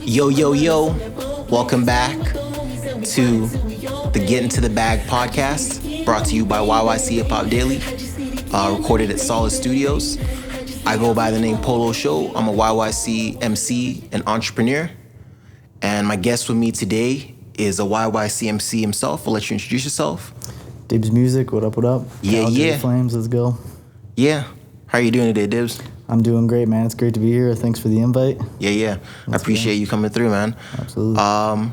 Yo, yo, yo. Welcome back to the Get Into the Bag podcast, brought to you by YYC Hip Hop Daily, recorded at Solid Studios. I go by the name Polo Sho. I'm a YYC MC and entrepreneur. And my guest with me today is a YYC MC himself. I'll let you introduce yourself. Dibbs Music, what up, what up? Yeah, Calgary yeah. Flames, let's go. Yeah. How are you doing today, Dibbs? I'm doing great, man. It's great to be here. Thanks for the invite. Yeah. I appreciate you coming through, man. Absolutely.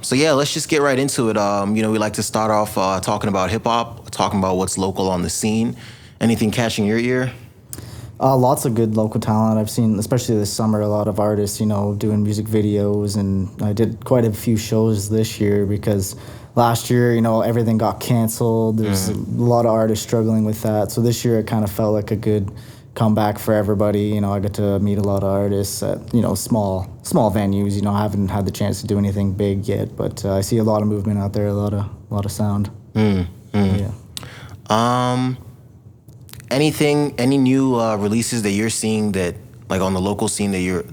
So yeah, let's just get right into it. We like to start off talking about hip hop, talking about what's local on the scene. Anything catching your ear? Lots of good local talent. I've seen, especially this summer, a lot of artists, doing music videos, and I did quite a few shows this year because last year, everything got canceled. There's a lot of artists struggling with that. So this year it kind of felt like a good comeback for everybody. I got to meet a lot of artists at, small venues. I haven't had the chance to do anything big yet, but I see a lot of movement out there, a lot of sound. Yeah. Any new releases that you're seeing that, like, on the local scene that you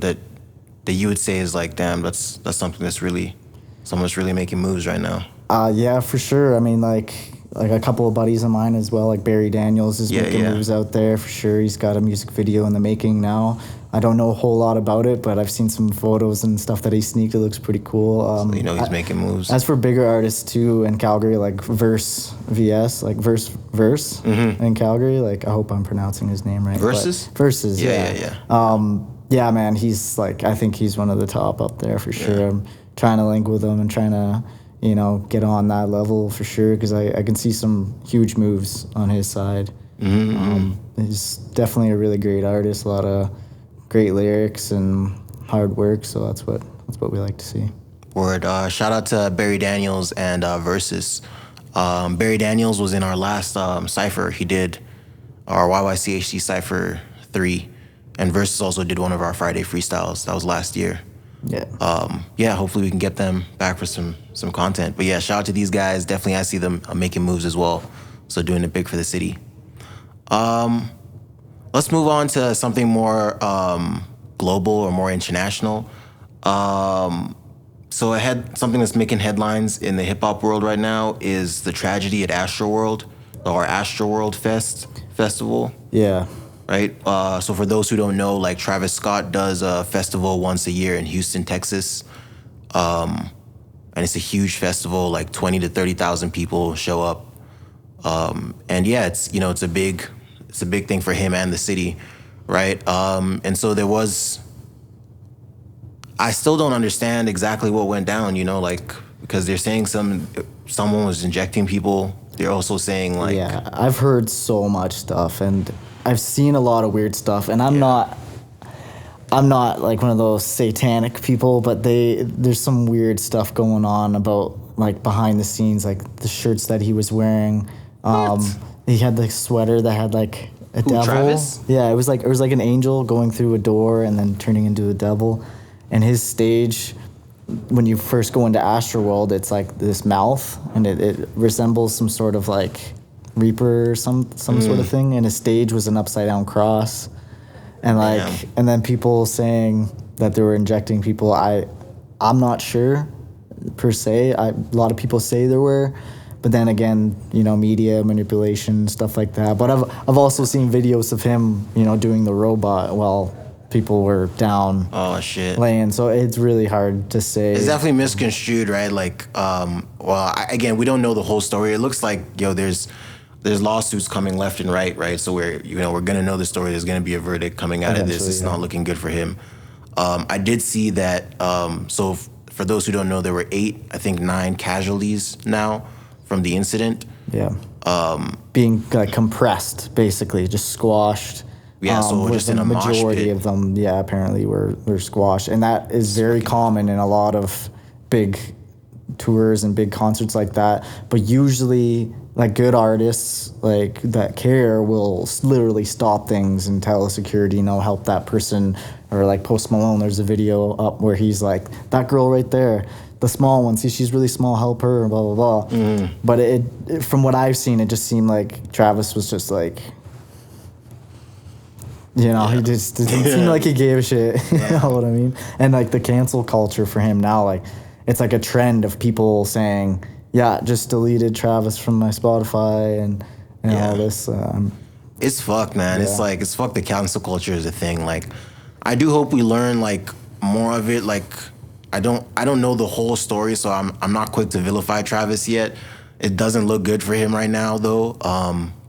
would say is like, damn, that's something that's really, someone's really making moves right now? Yeah, for sure. I mean, like a couple of buddies of mine as well, like Barry Daniels is making moves out there for sure. He's got a music video in the making now. I don't know a whole lot about it, but I've seen some photos and stuff that he sneaked. It looks pretty cool. So he's making moves. As for bigger artists too in Calgary, like Verse in Calgary, like I hope I'm pronouncing his name right. Versus, yeah. Yeah, man, he's like, I think he's one of the top up there for sure. I'm trying to link with him and trying to, get on that level for sure, because I can see some huge moves on his side. He's definitely a really great artist, a lot of great lyrics and hard work, so that's what we like to see. Word. Shout out to Barry Daniels and Versus. Barry Daniels was in our last cypher. He did our YYCHC Cypher 3, and Versus also did one of our Friday freestyles. That was last year. Yeah. Hopefully we can get them back for some content. But yeah, shout out to these guys. Definitely I see them making moves as well. So doing it big for the city. Let's move on to something more global or more international. So something that's making headlines in the hip hop world right now is the tragedy at Astroworld, or Astroworld Festival. Yeah. Right? So for those who don't know, like, Travis Scott does a festival once a year in Houston, Texas. And it's a huge festival, like 20 to 30,000 people show up. And yeah, it's a big thing for him and the city, right? And so I still don't understand exactly what went down, because they're saying someone was injecting people. They're also saying, like... Yeah, I've heard so much stuff, and I've seen a lot of weird stuff, and I'm not like one of those satanic people, but there's some weird stuff going on about, like, behind the scenes, like the shirts that he was wearing. He had the sweater that had, like, a devil. Travis? Yeah, it was like an angel going through a door and then turning into a devil. And his stage, when you first go into Astroworld, it's like this mouth, and it resembles some sort of, like, reaper or some sort of thing. And his stage was an upside down cross. And and then people saying that they were injecting people. I'm not sure per se. A lot of people say there were, but then again, media manipulation, stuff like that. But I've also seen videos of him, doing the robot while people were down. Oh shit. Laying. So it's really hard to say. It's definitely misconstrued, right? Like, again, we don't know the whole story. It looks like there's lawsuits coming left and right? So we're gonna know the story. There's gonna be a verdict coming out of this. It's not looking good for him. I did see that. So for those who don't know, there were 9 casualties now from the incident. Yeah. Being compressed, basically, just squashed. Yeah. So just in a mosh pit. Majority of them, apparently were squashed, and that is very common in a lot of big tours and big concerts like that. But usually, like, good artists like that care will literally stop things and tell security, help that person. Or like Post Malone, there's a video up where he's like, that girl right there, the small one, see, she's really small, help her, blah, blah, blah. But it from what I've seen, it just seemed like Travis was just like He just didn't seem like he gave a shit. You know what I mean? And like the cancel culture for him now, like it's like a trend of people saying, "Yeah, just deleted Travis from my Spotify," and all this. It's fucked, man. It's like it's fucked. The cancel culture is a thing. Like, I do hope we learn like more of it. Like, I don't know the whole story, so I'm not quick to vilify Travis yet. It doesn't look good for him right now, though.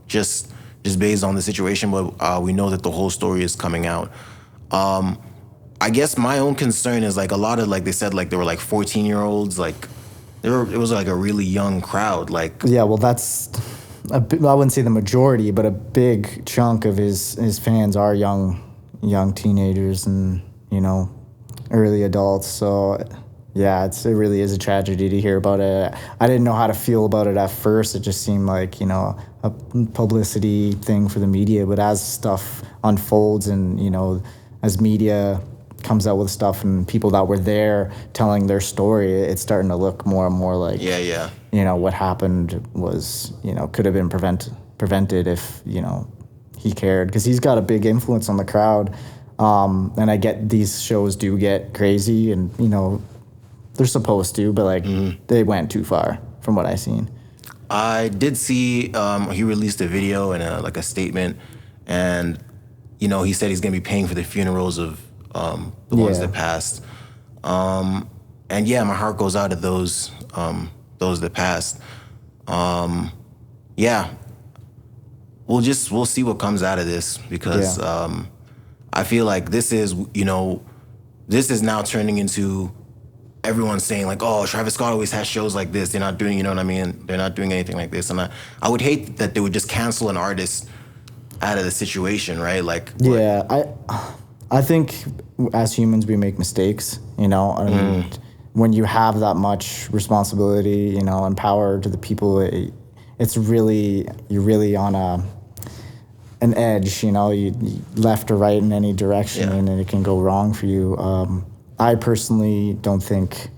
Just based on the situation, but we know that the whole story is coming out. I guess my own concern is like a lot of like they said like there were like 14-year-olds, like it was like a really young crowd. Like well, that's I wouldn't say the majority, but a big chunk of his fans are young teenagers and early adults. So yeah, it really is a tragedy to hear about it. I didn't know how to feel about it at first. It just seemed like a publicity thing for the media. But as stuff unfolds and as media comes out with stuff and people that were there telling their story, it's starting to look more and more like what happened was could have been prevented if he cared, because he's got a big influence on the crowd. And I get these shows do get crazy and they're supposed to, but like they went too far from what I seen. I did see he released a video and a statement, and he said he's gonna be paying for the funerals of the ones that passed. And my heart goes out to those that passed. We'll see what comes out of this, because I feel like this is now turning into everyone saying like, oh, Travis Scott always has shows like this. They're not doing, what I mean? They're not doing anything like this. And I would hate that they would just cancel an artist out of the situation, right? Like, I think as humans we make mistakes, and when you have that much responsibility, and power to the people, it's really, you're really on an edge, you left or right in any direction, and it can go wrong for you. I personally don't think,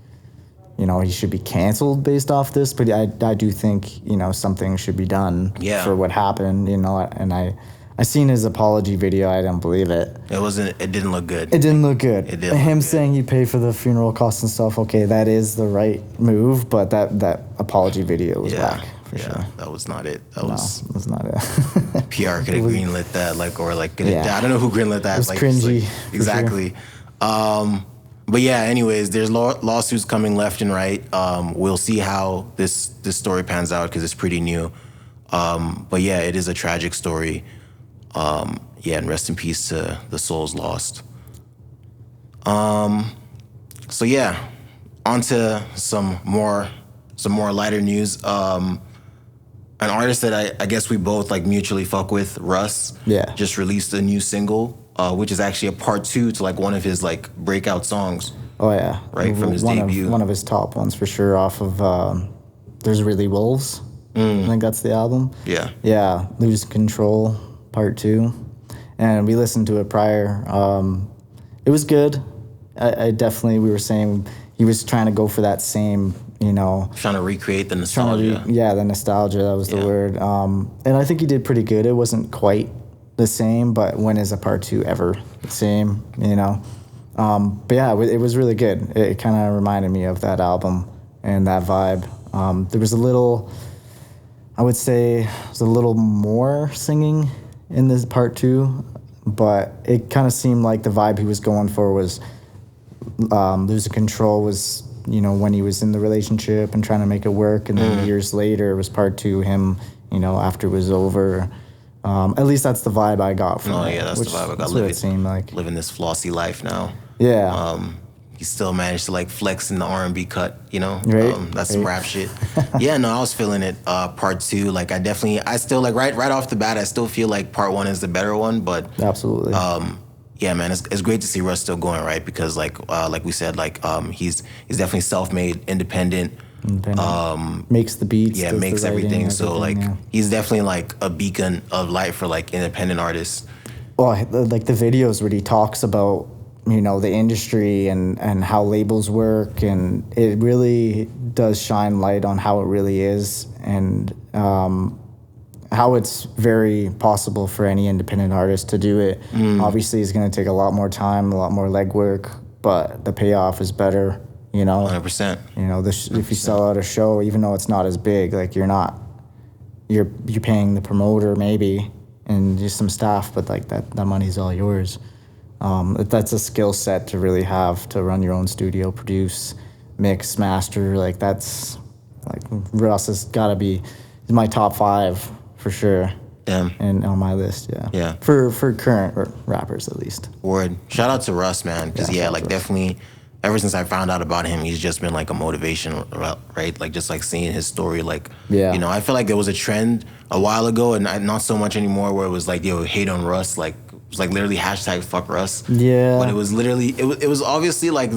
he should be canceled based off this, but I do think, something should be done for what happened, and I seen his apology video. I didn't believe it. It didn't look good. It didn't look good. It didn't Him look good. saying he'd pay for the funeral costs and stuff, okay, that is the right move, but that apology video was whack. For sure. That was not it. That was not it. PR could have greenlit that, I don't know who greenlit that. It was cringy. Exactly. Sure. But yeah, anyways, there's lawsuits coming left and right. We'll see how this story pans out, because it's pretty new. But yeah, it is a tragic story. And rest in peace to the souls lost. So yeah, on to some more lighter news. An artist that I guess we both like mutually fuck with, Russ, just released a new single, which is actually a part 2 to like one of his like breakout songs. Oh yeah, right from his debut. One of his top ones for sure. Off of There's Really Wolves. I think that's the album. Yeah, Lose Control part 2, and we listened to it prior. It was good. I definitely, we were saying he was trying to go for that same, trying to recreate the nostalgia. The nostalgia, that was the word. And I think he did pretty good. It wasn't quite the same, but when is a part 2 ever the same, But yeah, it was really good. It kind of reminded me of that album and that vibe. There was a little, I would say, there's a little more singing in this part 2, but it kind of seemed like the vibe he was going for was Losing Control was, when he was in the relationship and trying to make it work, and then years later it was part 2, him, after it was over. At least that's the vibe I got from it. Oh yeah, that's the vibe I got. That's what it seemed like. Living this flossy life now. Yeah. He still managed to like flex in the R&B cut, Right. That's some rap shit. Yeah, no, I was feeling it. Part 2, like I still like right off the bat, I still feel like part 1 is the better one, but absolutely. Yeah, man, it's great to see Russ still going, right? Because like we said, like he's definitely self-made, independent. Makes the beats. Yeah, makes everything. So like he's definitely like a beacon of light for like independent artists. Well, like the videos where he talks about the industry and how labels work, and it really does shine light on how it really is, and how it's very possible for any independent artist to do it. Obviously, it's going to take a lot more time, a lot more legwork, but the payoff is better. 100%. If you sell out a show, even though it's not as big, like you're paying the promoter maybe and just some staff, but like that money's all yours. That's a skill set to really have to run your own studio, produce, mix, master. Like that's like Russ has got to be my top 5 for sure. Damn. And on my list, yeah. Yeah. For current rappers at least. Word. Shout out to Russ, man. Because definitely. Ever since I found out about him, he's just been like a motivation, right? Like just like seeing his story, like, I feel like there was a trend a while ago, and not so much anymore, where it was like, hate on Russ, like it was like literally hashtag fuck Russ. Yeah. But it was literally, it was obviously like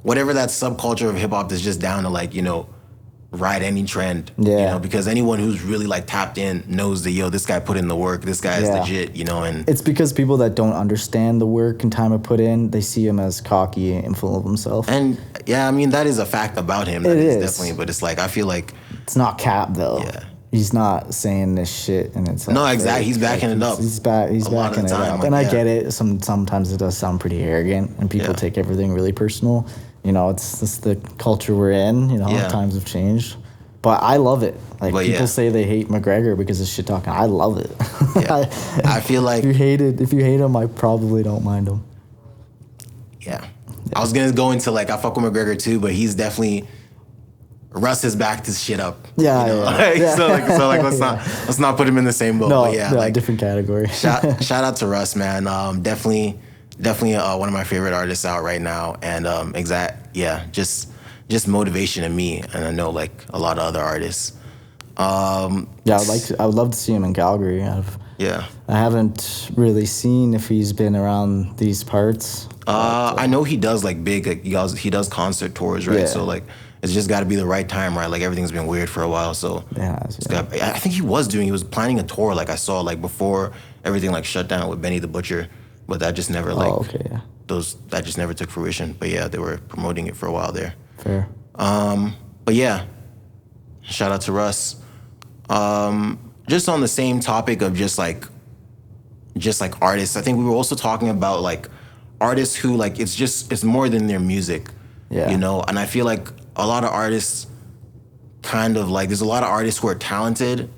whatever that subculture of hip hop is just down to like, ride any trend. Yeah. Because anyone who's really like tapped in knows that, this guy put in the work, this guy is legit, and it's because people that don't understand the work and time I put in, they see him as cocky and full of himself. And yeah, I mean, that is a fact about him. That is definitely, but it's like, I feel like it's not cap though. Yeah. He's not saying this shit, and it's like, no, exactly. He's backing it up. He's backing it up, and I get it. Sometimes it does sound pretty arrogant, and people take everything really personal. It's the culture we're in. Times have changed, but I love it. Like people say they hate McGregor because of shit talking. I love it. Yeah. I feel like if you hate him, I probably don't mind him. Yeah. I was gonna go into like I fuck with McGregor too, but he's definitely. Russ has backed his shit up. Yeah. So let's not put him in the same boat. No, but yeah, different category. shout out to Russ, man. Definitely one of my favorite artists out right now, and just motivation to me, and I know like a lot of other artists. I would love to see him in Calgary. I haven't really seen if he's been around these parts. I know he does like big. Like, he does concert tours, right? Yeah. So like. It's just got to be the right time, right? Like everything's been weird for a while, so I think he was planning a tour, like I saw, like before everything like shut down with Benny the Butcher, but that just never that just never took fruition. But yeah, they were promoting it for a while there. Fair. But yeah, shout out to Russ. Just on the same topic of just like artists, I think we were also talking about like artists who like it's more than their music. Yeah. And I feel like a lot of artists kind of like, there's a lot of artists who are talented,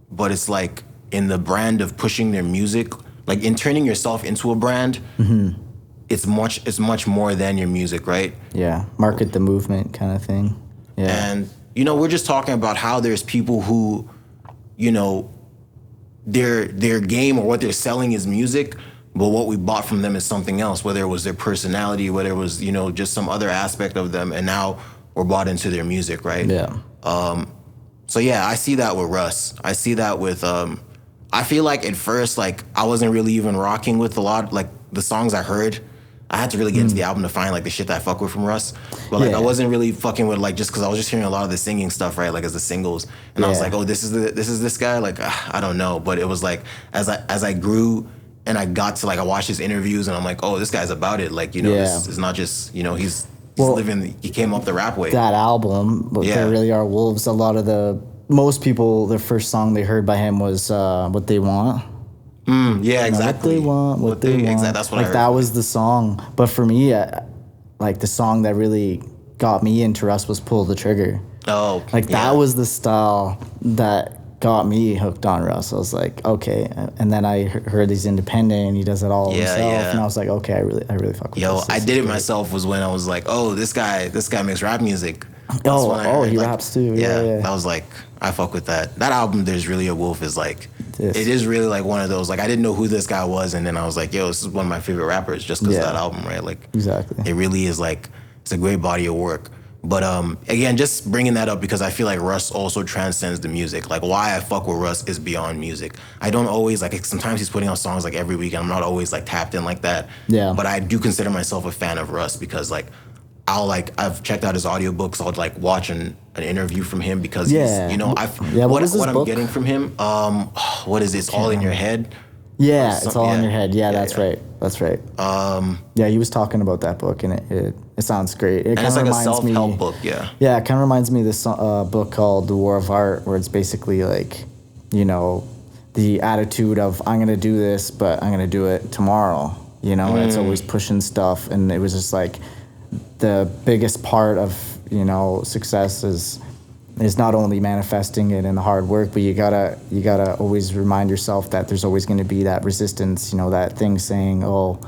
but it's like in the brand of pushing their music, like in turning yourself into a brand, it's much more than your music, right? Yeah, market the movement kind of thing. Yeah. And, we're just talking about how there's people who, their game or what they're selling is music, but what we bought from them is something else, whether it was their personality, whether it was, just some other aspect of them, and now we're bought into their music, right? Yeah. So yeah, I see that with Russ. I see that with, I feel like at first, like, I wasn't really even rocking with a lot, like, the songs I heard. I had to really get into the album to find, like, the shit that I fuck with from Russ. But, like, I wasn't really fucking with, like, just because I was just hearing a lot of the singing stuff, right, like, as the singles. And I was like, oh, this is this guy? Like, I don't know. But it was, like, as I grew and I got to, like, I watched his interviews and I'm like, oh, this guy's about it. Like, this is not just, he came up the rap way. That album, but There Really Are Wolves, most people, their first song they heard by him was What They Want. Yeah, exactly. What they want. Exactly. That's what I heard. That was the song. But for me, like the song that really got me into Russ was Pull the Trigger. Oh, that was the style that got me hooked on Russ. I was like, okay. And then I heard he's independent and he does it all himself. Yeah. And I was like, okay, I really fuck with this. I did it myself was when I was like, oh, this guy makes rap music. He raps too. Yeah. I was like, I fuck with that. That album, There's Really a Wolf, is like, it is really like one of those, like I didn't know who this guy was, and then I was like, yo, this is one of my favorite rappers just because of that album, right? Like, exactly. It really is like, it's a great body of work. But again, just bringing that up because I feel like Russ also transcends the music. Like why I fuck with Russ is beyond music. I don't always like. Sometimes he's putting out songs like every week, and I'm not always like tapped in like that. Yeah. But I do consider myself a fan of Russ because like I've checked out his audiobooks. I'll like watch an interview from him because he's what I'm getting from him. What is this? All in Your Head. Yeah, it's all in your head. Yeah, that's right. That's right. He was talking about that book, and it sounds great. It and it's like a self-help book, yeah. Yeah, it kind of reminds me of this book called The War of Art, where it's basically like you know, the attitude of I'm gonna do this, but I'm gonna do it tomorrow. You know, and it's always pushing stuff, and it was just like the biggest part of, you know, success is not only manifesting it in the hard work, but you gotta always remind yourself that there's always going to be that resistance, you know, that thing saying, oh,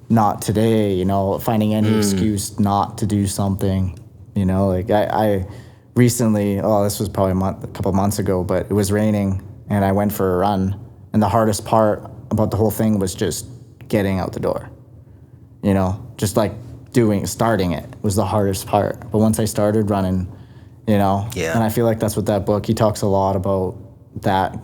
not today, you know, finding any excuse not to do something, you know. Like I recently, this was probably a couple months ago, but it was raining and I went for a run, and the hardest part about the whole thing was just getting out the door, you know, just like starting it was the hardest part. But once I started running, you know, and I feel like that's what that book, he talks a lot about that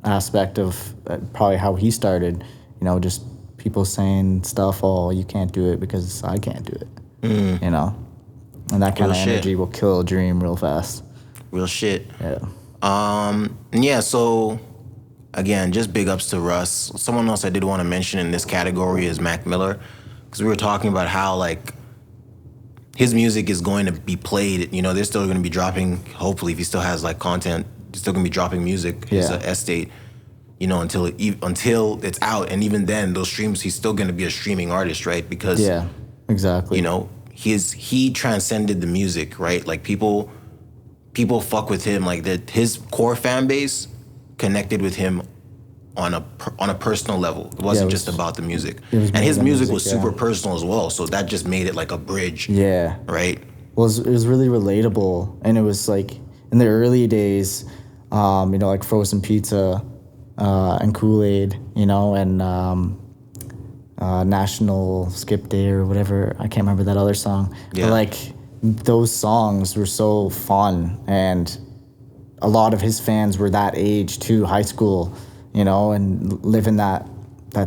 aspect of probably how he started, you know, just people saying stuff, oh, you can't do it because I can't do it, you know, and that kind of energy will kill a dream real fast. Real shit. Yeah. So again, just big ups to Russ. Someone else I did want to mention in this category is Mac Miller, because we were talking about how, like, his music is going to be played. You know, they're still going to be dropping, hopefully, if he still has, like, content, he's still going to be dropping music, his estate, you know, until it's out. And even then, those streams, he's still going to be a streaming artist, right? Because, yeah, exactly. You know, he transcended the music, right? Like, people fuck with him. Like, his core fan base connected with him on a personal level. It wasn't just about the music. And his music was super personal as well, so that just made it like a bridge. Yeah. Right? Well, it was really relatable, and it was like in the early days, you know, like Frozen Pizza and Kool-Aid, you know, and National Skip Day or whatever. I can't remember that other song. Yeah. But like those songs were so fun, and a lot of his fans were that age too, high school, you know, and living that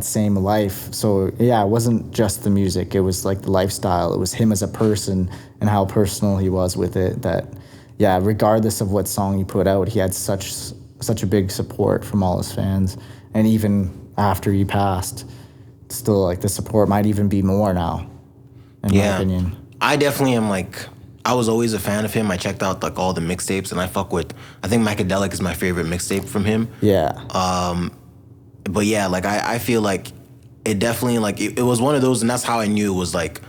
same life. So yeah, it wasn't just the music, it was like the lifestyle, it was him as a person and how personal he was with it, that yeah, regardless of what song he put out, he had such a big support from all his fans. And even after he passed, still like the support might even be more now, in my opinion. I definitely am, like, I was always a fan of him. I checked out like all the mixtapes, and I think Macadelic is my favorite mixtape from him. Yeah. But yeah, like I feel like it definitely, like, it was one of those, and that's how I knew it was like,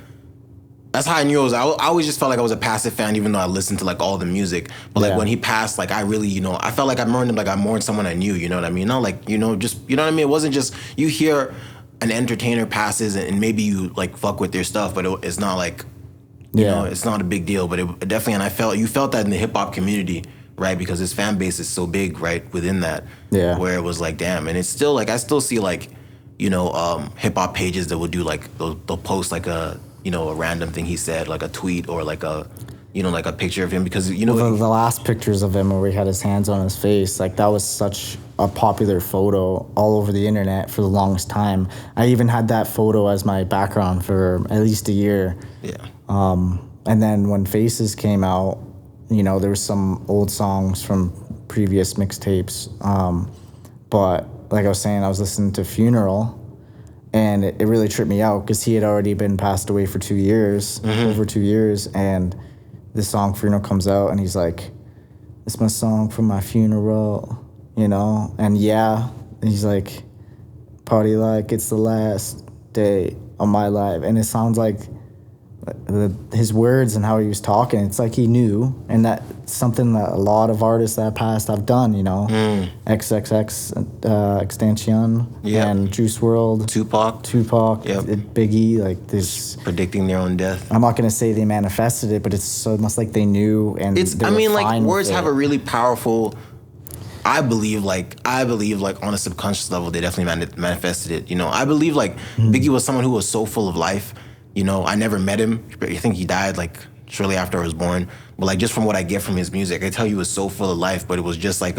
that's how I knew it was. I always just felt like I was a passive fan, even though I listened to like all the music. But like when he passed, like I really, you know, I felt like I mourned him like I mourned someone I knew, you know what I mean? Not like, you know, just, you know what I mean? It wasn't just, you hear an entertainer passes and maybe you like fuck with their stuff, but it's not like, you know, it's not a big deal. But it definitely, and you felt that in the hip hop community, right? Because his fan base is so big, right, within that. Yeah. Where it was like, damn. And it's still like, I still see like, you know, hip hop pages that will do like, they'll post like a, you know, a random thing he said, like a tweet or like a, you know, like a picture of him, because, you know, the last pictures of him where he had his hands on his face, like that was such a popular photo all over the internet for the longest time. I even had that photo as my background for at least a year. Yeah. And then when Faces came out, you know, there was some old songs from previous mixtapes. But like I was saying, I was listening to Funeral, and it really tripped me out because he had already been passed away for 2 years, over 2 years. And this song Funeral comes out, and he's like, "It's my song for my funeral," you know? And yeah, he's like, "Party like it's the last day of my life." And it sounds like his words and how he was talking, it's like he knew, and that's something that a lot of artists that passed have done, you know. XXX Extension and Juice WRLD, Tupac, Biggie, like this, predicting their own death. I'm not gonna say they manifested it, but it's almost like they knew, and it's, I mean, like, words have a really powerful, I believe like on a subconscious level, they definitely manifested it. You know, I believe like Biggie was someone who was so full of life. You know, I never met him. I think he died like shortly after I was born. But like just from what I get from his music, I tell you, he was so full of life. But it was just like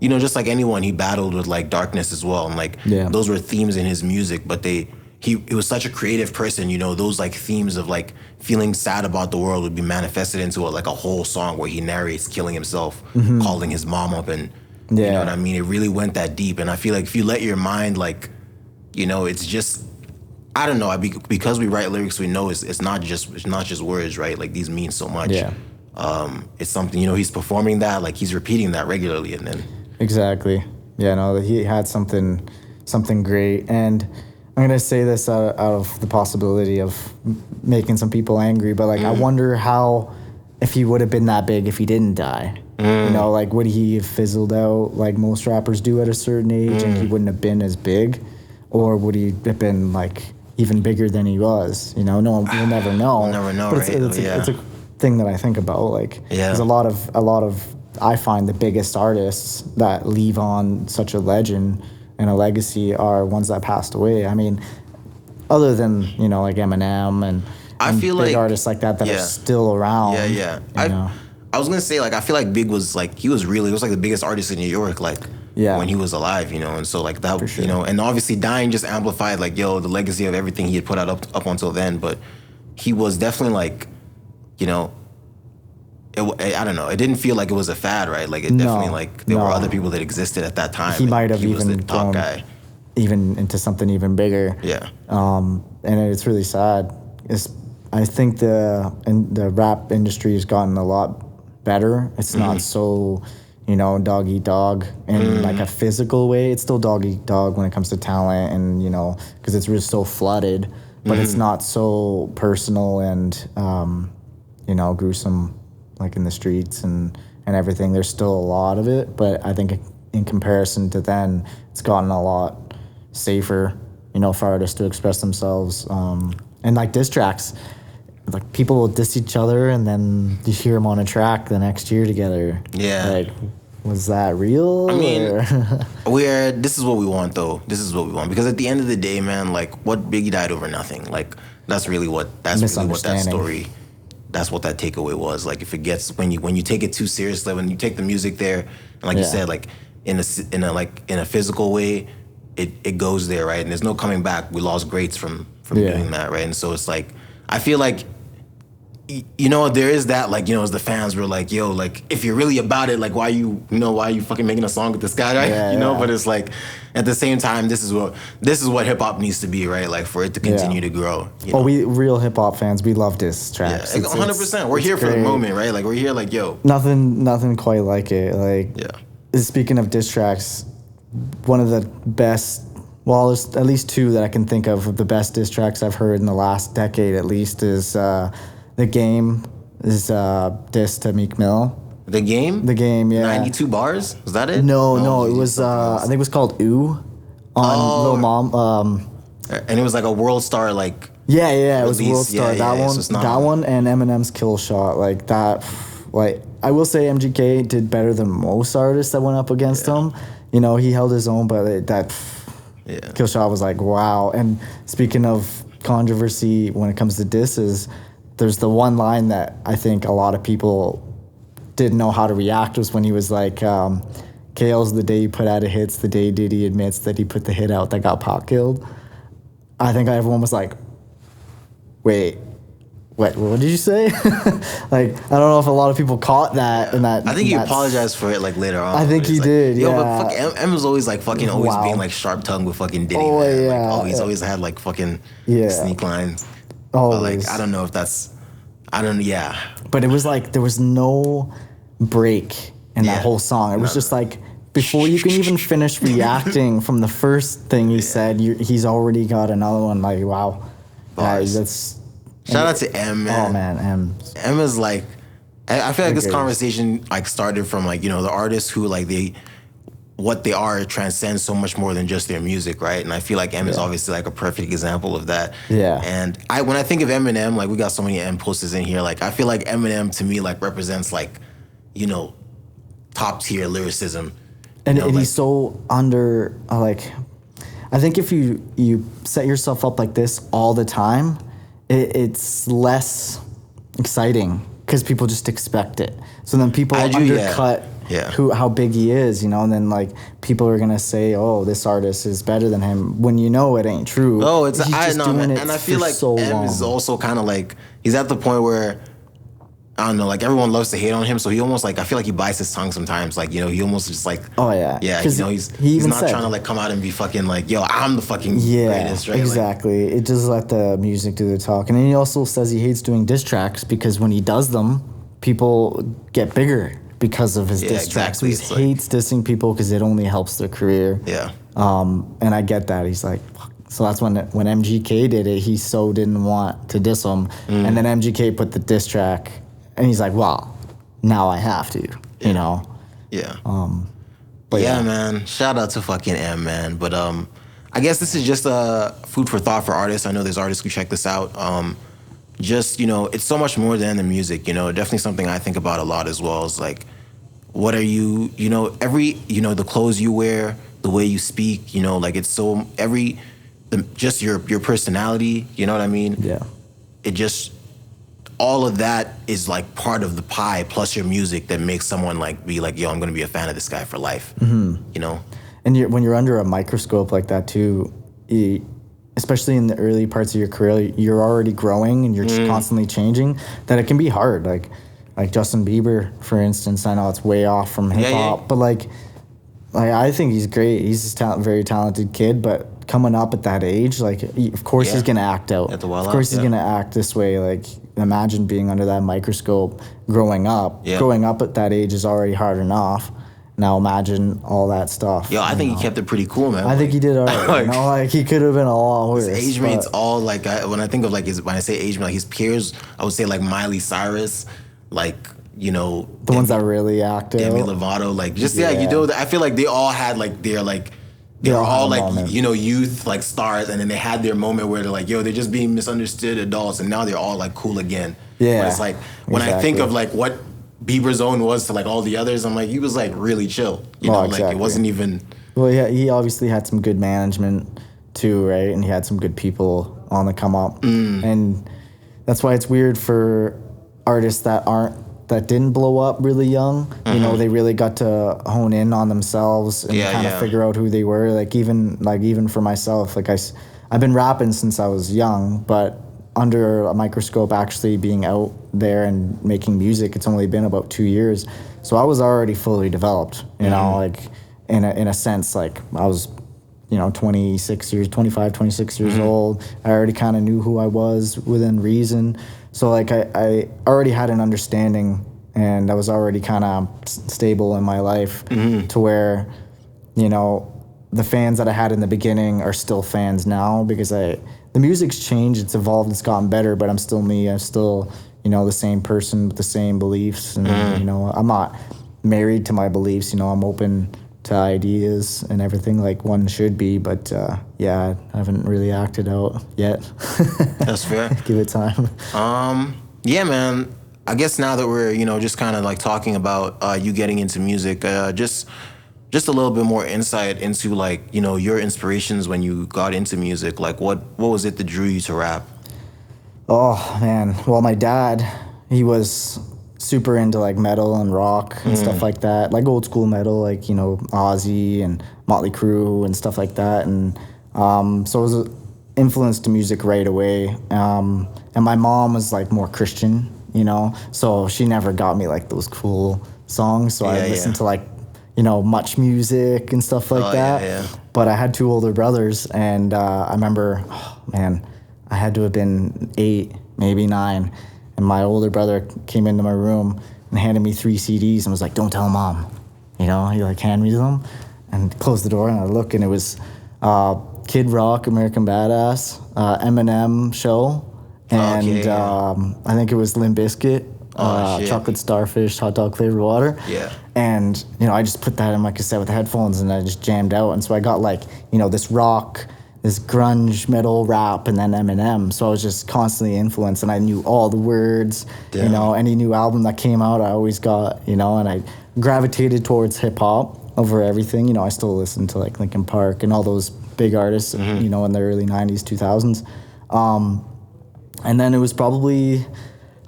you know, just like anyone, he battled with like darkness as well. And like those were themes in his music. But he was such a creative person. You know, those like themes of like feeling sad about the world would be manifested into like a whole song where he narrates killing himself, calling his mom up, and you know what I mean. It really went that deep. And I feel like if you let your mind, like, you know, it's just, I don't know. Because we write lyrics, we know it's not just words, right? Like these mean so much. Yeah. It's something, you know, he's performing that, like he's repeating that regularly, and then Exactly. Yeah, no, he had something great. And I'm gonna say this out of the possibility of making some people angry, but like I wonder how if he would have been that big if he didn't die. You know, like would he have fizzled out like most rappers do at a certain age, and he wouldn't have been as big, or would he have been like even bigger than he was? You know, no one we'll never know. We'll never know, but right? It's a thing that I think about. Like, Yeah. there's a lot of I find the biggest artists that leave on such a legend and a legacy are ones that passed away. I mean, other than, you know, like Eminem and I feel big like- artists like that yeah. are still around. Yeah. You know? I was gonna say, like, I feel like Big was like he was like the biggest artist in New York, like when he was alive, you know, and so like that, sure. you know, and obviously dying just amplified like the legacy of everything he had put out up until then, but he was definitely like, you know, I don't know, it didn't feel like it was a fad, right? Like it definitely like there were other people that existed at that time. He might have he was even the top grown guy. even into something even bigger. Yeah. And it's really sad. I think the rap industry has gotten a lot better. It's not so, you know, dog eat dog in like a physical way. It's still dog eat dog when it comes to talent, and you know, because it's really so flooded. But it's not so personal and you know, gruesome like in the streets and everything. There's still a lot of it, but I think in comparison to then, it's gotten a lot safer, you know, for artists to express themselves. And like diss tracks, like people will diss each other and then you hear them on a track the next year together. Yeah. Like, was that real? I mean, or- this is what we want though. This is what we want, because at the end of the day, man, like what Biggie died over nothing. Like that's really what that story. That's what that takeaway was. Like if it gets when you take it too seriously, when you take the music there, and like you said, like in a physical way, it goes there, right? And there's no coming back. We lost greats from doing that, right? And so it's like I feel like, you know, there is that, like, you know, as the fans were like, yo, like, if you're really about it, like, why you fucking making a song with this guy, right? Yeah, you know, yeah. but it's like, at the same time, this is what hip hop needs to be, right? Like, for it to continue to grow. You know? we real hip hop fans, we love diss tracks. Yeah, 100%. We're here for the great. moment, right? Like, we're here, like, yo. Nothing quite like it. Like, speaking of diss tracks, one of the best, well, there's at least two that I can think of the best diss tracks I've heard in the last decade at least is The Game is diss to Meek Mill. The Game, yeah. 92 bars? Was that it? No, it was I think it was called Ooh on Lil Mom. And it was like a World Star, like. Yeah, it was release. World Star. Yeah, that one, so it's not that one, and Eminem's Kill Shot. Like that, like I will say, MGK did better than most artists that went up against him. You know, he held his own, but Kill Shot was like wow. And speaking of controversy when it comes to disses, there's the one line that I think a lot of people didn't know how to react was when he was like, KL's the day he put out a hits, the day Diddy admits that he put the hit out that got Pac killed. I think everyone was like, wait, what did you say? Like, I don't know if a lot of people caught that. And that I think he apologized for it like later on. I think he did, Yo, yeah. but fuck, M was always like fucking always Wow. being like sharp tongued with fucking Diddy. Oh, man. yeah. Like, he's always had like fucking sneak lines. Always. But like, I don't know if that's, But it was like, there was no break in that whole song. It was just like, before you can even finish reacting from the first thing he said, he's already got another one. Like, wow. Bars. That's Shout out to M, man. Oh man, M. M is like, I feel like this Okay. conversation like started from like, you know, the artists who like what they are transcends so much more than just their music, right? And I feel like M is obviously like a perfect example of that. Yeah. And when I think of Eminem, like we got so many M posters in here, like I feel like Eminem to me like represents like, you know, top tier lyricism. And, you know, and like, he's so under, like, I think if you set yourself up like this all the time, it's less exciting because people just expect it. So then people undercut how big he is, you know, and then like people are gonna say, "Oh, this artist is better than him," when you know it ain't true. Oh, He's just doing it and I feel for like so M long. is also kind of like he's at the point where I don't know, like everyone loves to hate on him, so he almost like I feel like he bites his tongue sometimes. Like, you know, he almost just like Oh yeah, you know, he's not trying to like come out and be fucking like, yo, I'm the fucking greatest, right? Exactly. It just let the music do the talk. And then he also says he hates doing diss tracks because when he does them, people get bigger. because of his diss tracks. So exactly. he It's like- hates dissing people because it only helps their career. Yeah. And I get that. He's like, fuck. So that's when MGK did it, he so didn't want to diss him. And then MGK put the diss track, and he's like, well, now I have to, you know? Yeah. But yeah, man. Shout out to fucking M, man. But I guess this is just food for thought for artists. I know there's artists who check this out. Just, you know, it's so much more than the music, you know. Definitely something I think about a lot as well. Is like, what are you, you know, the clothes you wear, the way you speak, you know, like it's so just your personality, you know what I mean? Yeah. It just, all of that is like part of the pie plus your music that makes someone like be like, yo, I'm gonna be a fan of this guy for life, you know? And when you're under a microscope like that too, especially in the early parts of your career, you're already growing and you're just constantly changing, that it can be hard. Like Justin Bieber, for instance, I know it's way off from hip hop, but like I think he's great. He's a very talented kid, but coming up at that age, like of course he's gonna act out. At the well of course out, he's gonna act this way. Like imagine being under that microscope growing up. Yeah. Growing up at that age is already hard enough. Now imagine all that stuff. Yo, I think he kept it pretty cool, man. I think he did all right. like, you know, like he could have been a lot worse. his age mates all like, when I think of like when I say age mate, like his peers, I would say like Miley Cyrus, like, you know, the ones that really act out. Demi Lovato, like just you know, I feel like they all had like they were all like moment. you know, youth like stars, and then they had their moment where they're like, yo, they're just being misunderstood adults, and now they're all like cool again. Yeah, but it's like when I think of like what Bieber's own was to like all the others, I'm like, he was like really chill, you know, like it wasn't even. Well, yeah, he obviously had some good management too, right? And he had some good people on the come up, and that's why it's weird for artists that didn't blow up really young. You know, they really got to hone in on themselves and kind of figure out who they were. Like even for myself, like I've been rapping since I was young, but under a microscope, actually being out there and making music, it's only been about 2 years. So I was already fully developed, you know, like in a sense, like I was, you know, 25, 26 years old. I already kind of knew who I was within reason. So like I already had an understanding, and I was already kind of stable in my life to where, you know, the fans that I had in the beginning are still fans now, because the music's changed, it's evolved, it's gotten better, but I'm still me. I'm still, you know, the same person with the same beliefs, and you know, I'm not married to my beliefs. You know, I'm open to ideas and everything like one should be, but yeah, I haven't really acted out yet. That's fair. Give it time. Yeah, man. I guess now that we're, you know, just kind of like talking about you getting into music, just a little bit more insight into like, you know, your inspirations when you got into music. Like what was it that drew you to rap? Oh man, well my dad, he was super into like metal and rock and stuff like that, like old school metal, like, you know, Ozzy and Motley Crue and stuff like that, and so it was influenced to music right away. And my mom was like more Christian, you know, so she never got me like those cool songs, so I listened to like, you know, Much Music and stuff like that. Yeah. But I had 2 older brothers, and I remember, oh, man, I had to have been 8, maybe 9, and my older brother came into my room and handed me 3 CDs and was like, "Don't tell Mom." You know, he like handed me them and closed the door, and I look, and it was Kid Rock, American Badass, Eminem Show, and I think it was Limp Bizkit. Chocolate Starfish, Hot Dog Flavored Water. Yeah. And, you know, I just put that in my cassette with the headphones, and I just jammed out. And so I got like, you know, this rock, this grunge metal rap, and then Eminem. So I was just constantly influenced, and I knew all the words. Damn. You know, any new album that came out, I always got, you know, and I gravitated towards hip hop over everything. You know, I still listen to like Linkin Park and all those big artists, you know, in the early 90s, 2000s. And then it was probably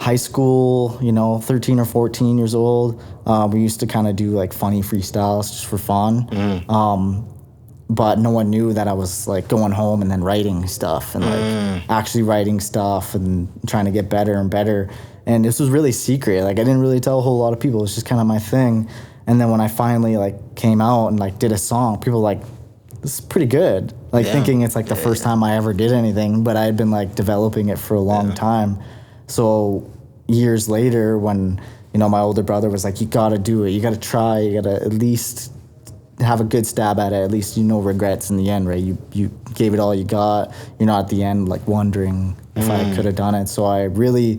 high school, you know, 13 or 14 years old. We used to kind of do like funny freestyles just for fun. But no one knew that I was like going home and then writing stuff and like actually writing stuff and trying to get better and better. And this was really secret. Like I didn't really tell a whole lot of people. It was just kind of my thing. And then when I finally like came out and like did a song, people were like, "This is pretty good." Like thinking it's like the first time I ever did anything, but I had been like developing it for a long time. So years later, when, my older brother was like, you gotta do it, you gotta try, you gotta at least have a good stab at it, at least regrets in the end, right? You gave it all you got, you're not at the end like wondering if I could have done it. So I really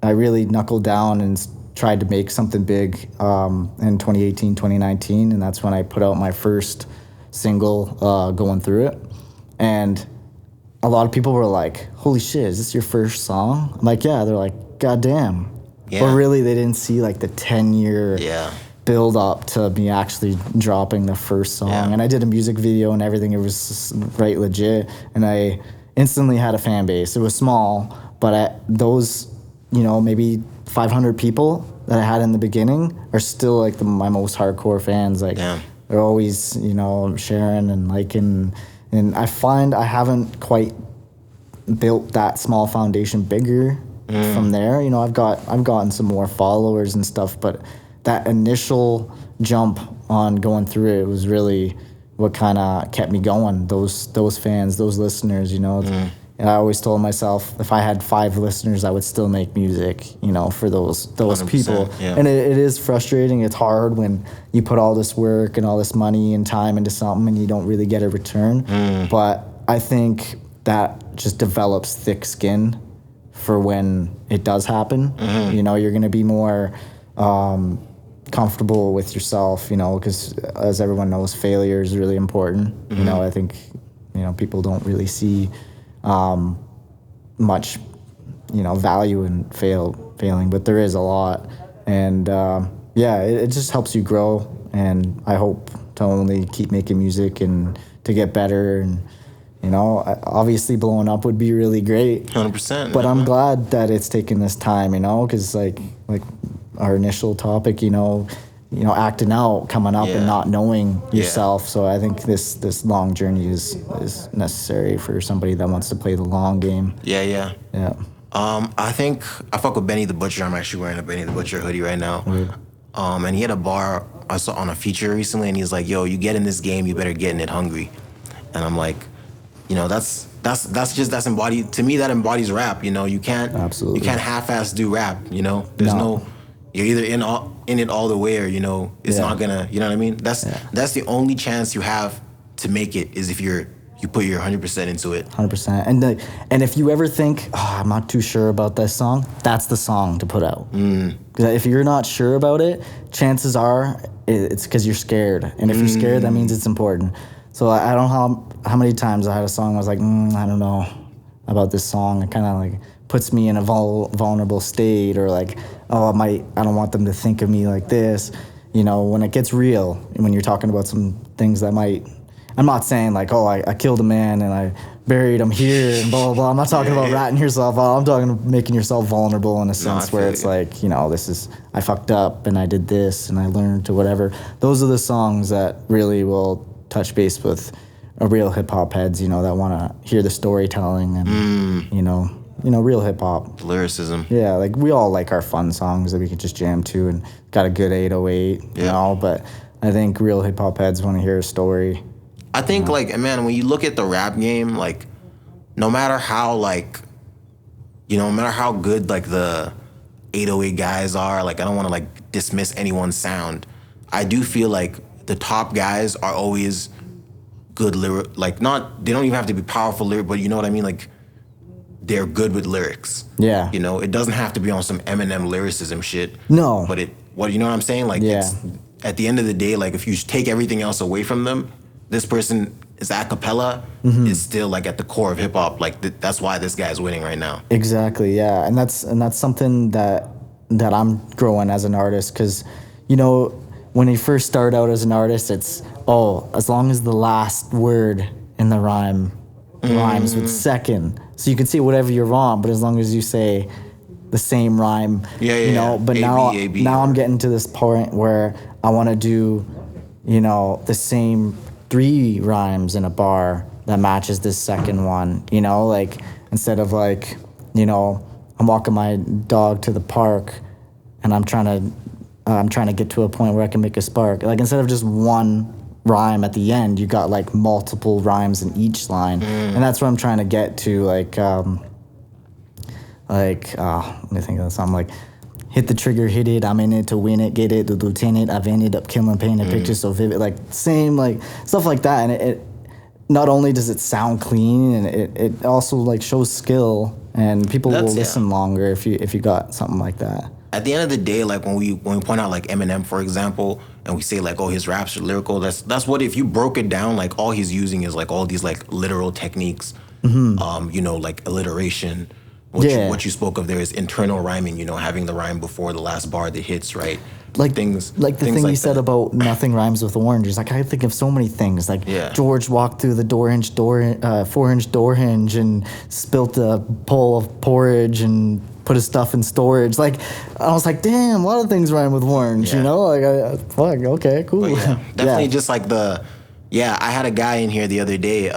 knuckled down and tried to make something big in 2018, 2019, and that's when I put out my first single, Going Through It. And a lot of people were like, holy shit, is this your first song? I'm like, yeah. They're like, god damn. Yeah. But really, they didn't see like the 10-year build up to me actually dropping the first song. Yeah. And I did a music video and everything. It was right legit. And I instantly had a fan base. It was small, but those, maybe 500 people that I had in the beginning are still like my most hardcore fans. Like they're always, sharing and liking. And I find I haven't quite built that small foundation bigger from there. I've gotten some more followers and stuff, but that initial jump on Going Through It was really what kind of kept me going. Those fans, those listeners, And I always told myself if I had 5 listeners, I would still make music, for those people. Yeah. And it is frustrating. It's hard when you put all this work and all this money and time into something and you don't really get a return. But I think that just develops thick skin for when it does happen. You're going to be more comfortable with yourself, because as everyone knows, failure is really important. I think, people don't really see much, value in failing, but there is a lot. And it just helps you grow. And I hope to only keep making music and to get better. And, obviously blowing up would be really great. 100%. But I'm glad that it's taken this time, because like our initial topic, acting out, coming up and not knowing yourself. So I think this long journey is necessary for somebody that wants to play the long game. Yeah. I think I fuck with Benny the Butcher. I'm actually wearing a Benny the Butcher hoodie right now. And he had a bar I saw on a feature recently, and he's like, yo, you get in this game, you better get in it hungry. And I'm like, that's embodied, to me, that embodies rap. You can't half-ass do rap. There's no you're either in it all the way, or it's not gonna, you know what I mean? That's the only chance you have to make it, is if you put your 100% into it. 100%. And if you ever think, I'm not too sure about this song, that's the song to put out. Because if you're not sure about it, chances are it's because you're scared. And if you're scared, that means it's important. So I don't know how many times I had a song I was like, I don't know about this song. It kind of like puts me in a vulnerable state, or like, I don't want them to think of me like this. When it gets real, when you're talking about some things that might, I'm not saying like, I killed a man and I buried him here and blah, blah, blah. I'm not talking about ratting yourself out. I'm talking about making yourself vulnerable in a sense where it's like, this is, I fucked up and I did this and I learned to whatever. Those are the songs that really will touch base with a real hip-hop heads, that want to hear the storytelling and, real hip-hop. Lyricism. Yeah, like we all like our fun songs that we can just jam to and got a good 808, but I think real hip-hop heads want to hear a story. I think, man, when you look at the rap game, like, no matter how good, like, the 808 guys are, like, I don't want to, like, dismiss anyone's sound. I do feel like the top guys are always good lyric, like, they don't even have to be powerful lyric, but you know what I mean? Like, they're good with lyrics. Yeah. It doesn't have to be on some Eminem lyricism shit. No. But you know what I'm saying? Like, it's, at the end of the day, like, if you take everything else away from them, this person is a cappella, is still like at the core of hip hop. Like that's why this guy's winning right now. Exactly, yeah, and that's something that I'm growing as an artist, because when you first start out as an artist, it's as long as the last word in the rhyme rhymes with second, so you can say whatever you want, but as long as you say the same rhyme, But now I'm getting to this point where I want to do, the same 3 rhymes in a bar that matches this second one, like instead of like, I'm walking my dog to the park and I'm trying to get to a point where I can make a spark. Like instead of just one rhyme at the end, you got like multiple rhymes in each line. And that's what I'm trying to get to, let me think of something like, hit the trigger, hit it, I'm in it to win it, get it, the lieutenant, I've ended up killing, painting pictures so vivid, like same like stuff like that. And it not only does it sound clean, and it also like shows skill, and people will listen longer if you got something like that. At the end of the day, like when we point out like Eminem, for example, and we say like, oh, his raps are lyrical, that's what, if you broke it down, like all he's using is like all these like literal techniques, you know, like alliteration. What you spoke of there is internal rhyming, you know, having the rhyme before the last bar that hits, right? Like things like the thing you said about nothing rhymes with orange. It's like I think of so many things. Like George walked through the 4-inch door hinge and spilt a bowl of porridge and put his stuff in storage. Like I was like, damn, a lot of things rhyme with orange. You know, like fuck, okay, cool. But yeah, definitely just like I had a guy in here the other day,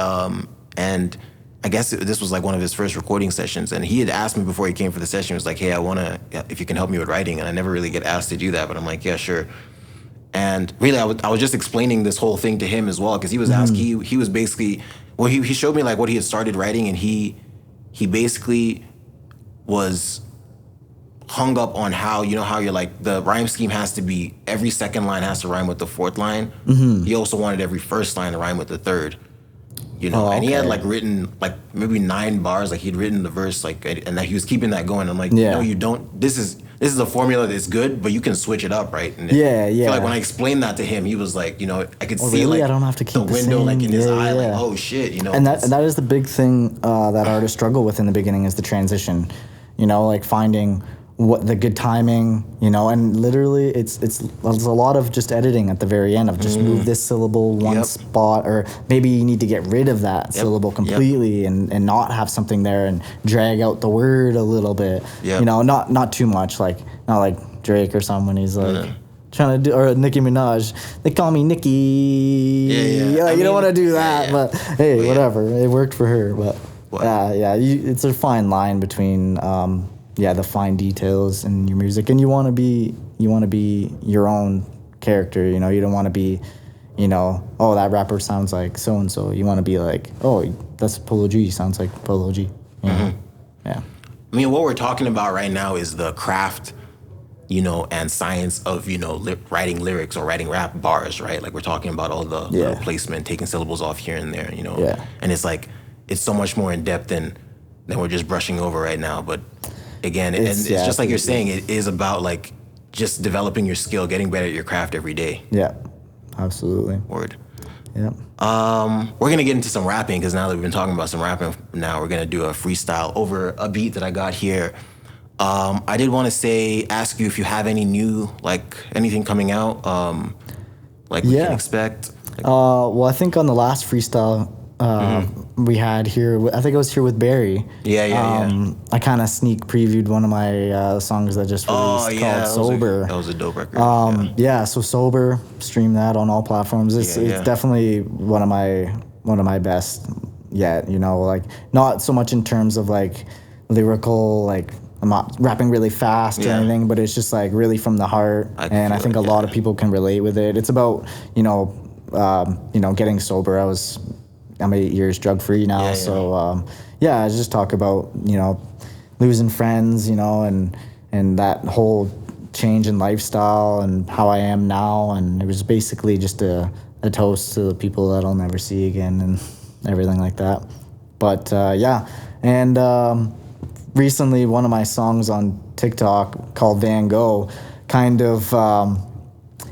and I guess this was like one of his first recording sessions, and he had asked me before he came for the session, he was like, hey, I want to, if you can help me with writing, and I never really get asked to do that, but I'm like, yeah, sure. And really, I was just explaining this whole thing to him as well, because he was asking, he was basically, well, he showed me like what he had started writing, and he basically was hung up on how, you know, how you're like, the rhyme scheme has to be, every second line has to rhyme with the fourth line. He also wanted every first line to rhyme with the third. You know, and he had like written like maybe 9 bars, like he'd written the verse, like, and that he was keeping that going. I'm like, no, you don't. This is a formula that's good, but you can switch it up, right? And I feel like when I explained that to him, he was like, you know, I could see like I don't have to keep the window like in his eye, like, oh shit, you know. And that is the big thing that artists struggle with in the beginning is the transition. You know, like finding what the good timing, you know, and literally it's a lot of just editing at the very end of just move this syllable one spot, or maybe you need to get rid of that syllable completely and not have something there and drag out the word a little bit, you know, not too much, like not like Drake or someone, he's like trying to do, or Nicki Minaj, they call me Nicki, you don't want to do that, but hey, whatever, it worked for her, but it's a fine line between the fine details in your music, and you want to be your own character. You know, you don't want to be, you know, oh, that rapper sounds like so and so. You want to be like, oh, that's Polo G, sounds like Polo G. You know? Yeah. I mean, what we're talking about right now is the craft, you know, and science of, you know, writing lyrics or writing rap bars, right? Like we're talking about all the little placement, taking syllables off here and there, you know. And it's like it's so much more in depth than we're just brushing over right now, but. Again, it's just like you're saying, it is about like just developing your skill, getting better at your craft every day. Yeah, absolutely. Word. Yeah. We're gonna get into some rapping, because now that we've been talking about some rapping, now we're gonna do a freestyle over a beat that I got here. I did want to ask you if you have any new, like anything coming out, like we can expect. Like, well, I think on the last freestyle. We had here, I think I was here with Barry. I kind of sneak previewed one of my songs that just released called Sober. That was a dope record. So Sober, stream that on all platforms. It's definitely one of my best yet, you know, like not so much in terms of like lyrical, like I'm not rapping really fast or anything, but it's just like really from the heart. I think a lot of people can relate with it. It's about, getting sober. I'm 8 years drug free now, I just talk about, you know, losing friends, you know, and that whole change in lifestyle and how I am now, and it was basically just a toast to the people that I'll never see again and everything like that. But recently one of my songs on TikTok called Van Gogh kind of I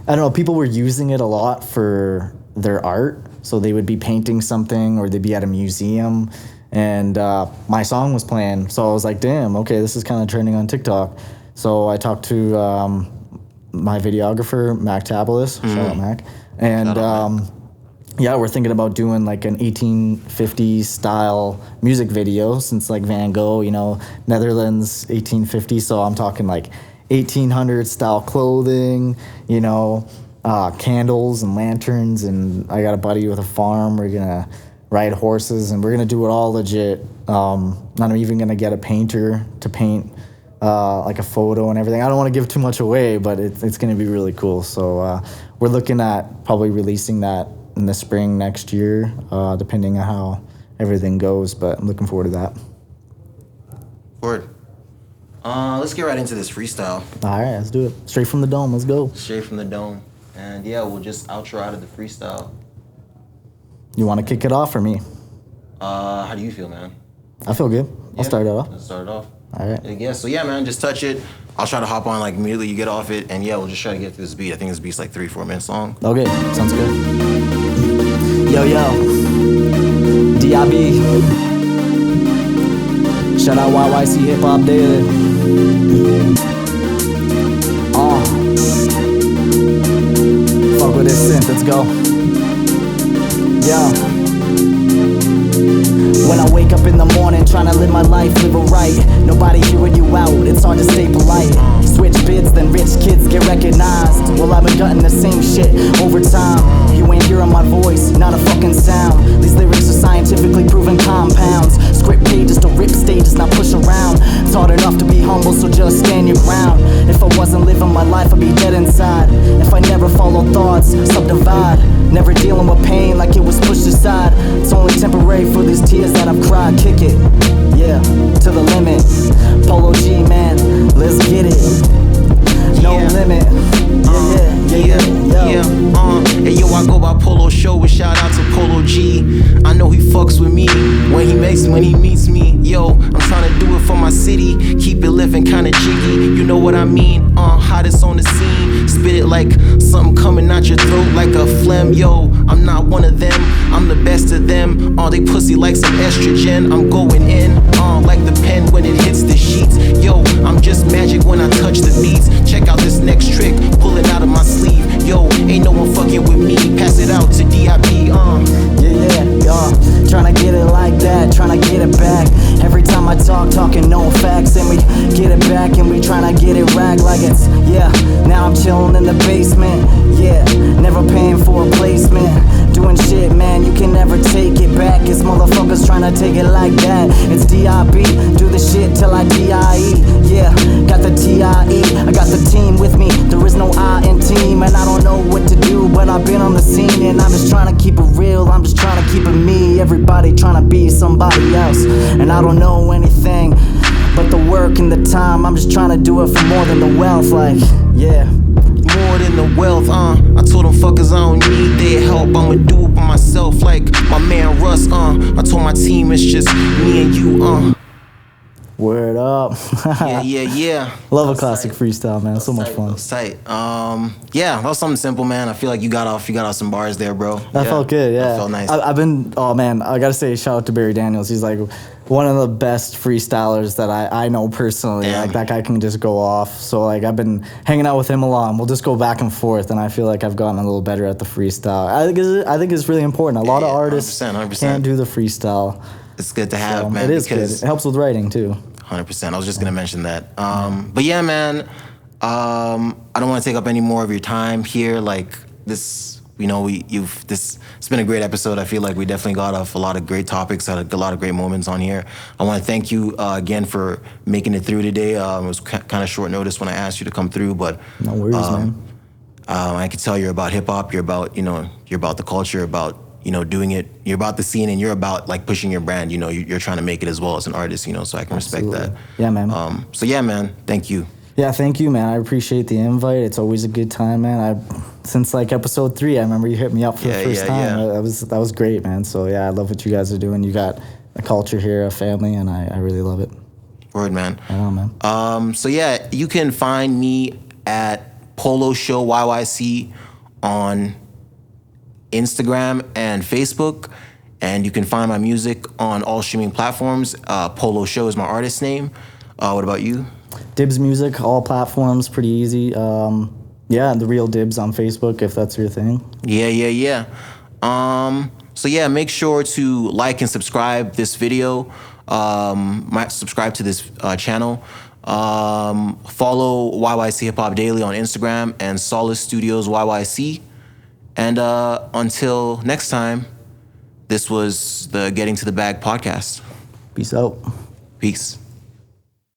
don't know, people were using it a lot for their art. So they would be painting something, or they'd be at a museum, and my song was playing. So I was like, damn, okay, this is kind of trending on TikTok. So I talked to my videographer, Mac Tabelis, shout out Mac, and we're thinking about doing like an 1850s style music video, since like Van Gogh, you know, Netherlands, 1850. So I'm talking like 1800 style clothing, you know, candles and lanterns, and I got a buddy with a farm. We're gonna ride horses, and we're gonna do it all legit. Not even gonna get a painter to paint like a photo and everything. I don't want to give too much away, but it's gonna be really cool. So we're looking at probably releasing that in the spring next year, depending on how everything goes. But I'm looking forward to that. Word. Let's get right into this freestyle. All right, let's do it. Straight from the dome. Let's go. Straight from the dome. And yeah, we'll just outro out of the freestyle. You want to kick it off for me? How do you feel, man? I feel good. I'll start it off. Let's start it off. All right. Yeah, so yeah, man, just touch it. I'll try to hop on like immediately you get off it, and yeah, we'll just try to get through this beat. I think this beat's like 3-4 minutes long. Okay, sounds good. Yo, DIB. Shout out YYC Hip Hop Daily. Fuck with this synth, let's go. Yo. When I wake up in the morning, trying to live my life, live it right. Nobody hearing you out, it's hard to stay polite. Switch bids, then rich kids get recognized. Well, I've been gutting the same shit over time. You ain't hearing my voice, not a fucking sound. These lyrics are scientifically proven compounds. Script pages to rip stages, not push around. Taught enough to be humble, so just stand your ground. If I wasn't living my life, I'd be dead inside. If I never follow thoughts, subdivide. Never dealing with pain like it was pushed aside. It's only temporary for these tears that I've cried. Kick it, yeah, to the limit. Polo G, man, let's get it. No limit. Hey yo, I go by Polo Sho with shout out to Polo G. I know he fucks with me when he meets me. Yo, I'm trying to do it for my city. Keep it living kinda jiggy, you know what I mean? Hottest on the scene. Spit it like something coming out your throat like a phlegm. Yo, I'm not one of them, I'm the best of them. They pussy like some estrogen. I'm going in, like the pen when it hits the sheets. Yo, I'm just magic when I touch the beats. Check out this next trick, pull it out of my sleeve. Yo, ain't no one fucking with me. Pass it out to DIB. Tryna get it like that, tryna get it back. Every time I talking no facts, and we get it back, and we tryna get it racked like it's, now I'm chilling in the basement, never paying for a placement. Doing shit, man, you can never take it back. It's motherfuckers tryna take it like that. It's DIB, do the shit till I DIE, got the TIE, I got the team with me. There is no I in team, and I don't know what to do, but I've been on the scene, and I'm just tryna keep it real, I'm just tryna keep it me. Everybody tryna be somebody else, and I don't know anything but the work and the time. I'm just tryna do it for more than the wealth, like, more than the wealth, I told them fuckers I don't need their help, I'ma do it by myself like my man Russ, I told my team it's just me and you, Word up. Yeah. Love a classic freestyle, man. So much fun. That was tight. That was something simple, man. I feel like you got off some bars there, bro. That felt good, yeah. That felt nice. I've been, oh man, I gotta say shout out to Barry Daniels. He's like one of the best freestylers that I know personally. Damn. Like that guy can just go off. So like I've been hanging out with him a lot, and we'll just go back and forth, and I feel like I've gotten a little better at the freestyle. I think it's really important. A lot of artists 100%. can't do the freestyle. It's good to have, man. It is good. It helps with writing too. 100%. I was just gonna mention that. But yeah, man. I don't want to take up any more of your time here. Like this, it's been a great episode. I feel like we definitely got off a lot of great topics, had a lot of great moments on here. I want to thank you again for making it through today. It was kind of short notice when I asked you to come through, but no worries, man. I could tell you're about hip hop. You're about you're about the culture, about doing it. You're about the scene, and you're about like pushing your brand. You're trying to make it as well as an artist. So I can respect that. Yeah, man. So yeah, man. Thank you. Yeah, thank you, man. I appreciate the invite. It's always a good time, man. Since like episode 3, I remember you hit me up for the first time. Yeah. That was great, man. So yeah, I love what you guys are doing. You got a culture here, a family, and I really love it. Word, man. I know, man. So yeah, you can find me at Polo Sho YYC on Instagram and Facebook, and you can find my music on all streaming platforms. Polo Sho is my artist name. What about you? Dibbs Music, all platforms, pretty easy. The real Dibbs on Facebook, if that's your thing. Yeah. So yeah, make sure to like and subscribe this video. Subscribe to this channel. Follow YYC Hip Hop Daily on Instagram and Solace Studios YYC. And until next time, this was the Getting to the Bag podcast. Peace out. Peace.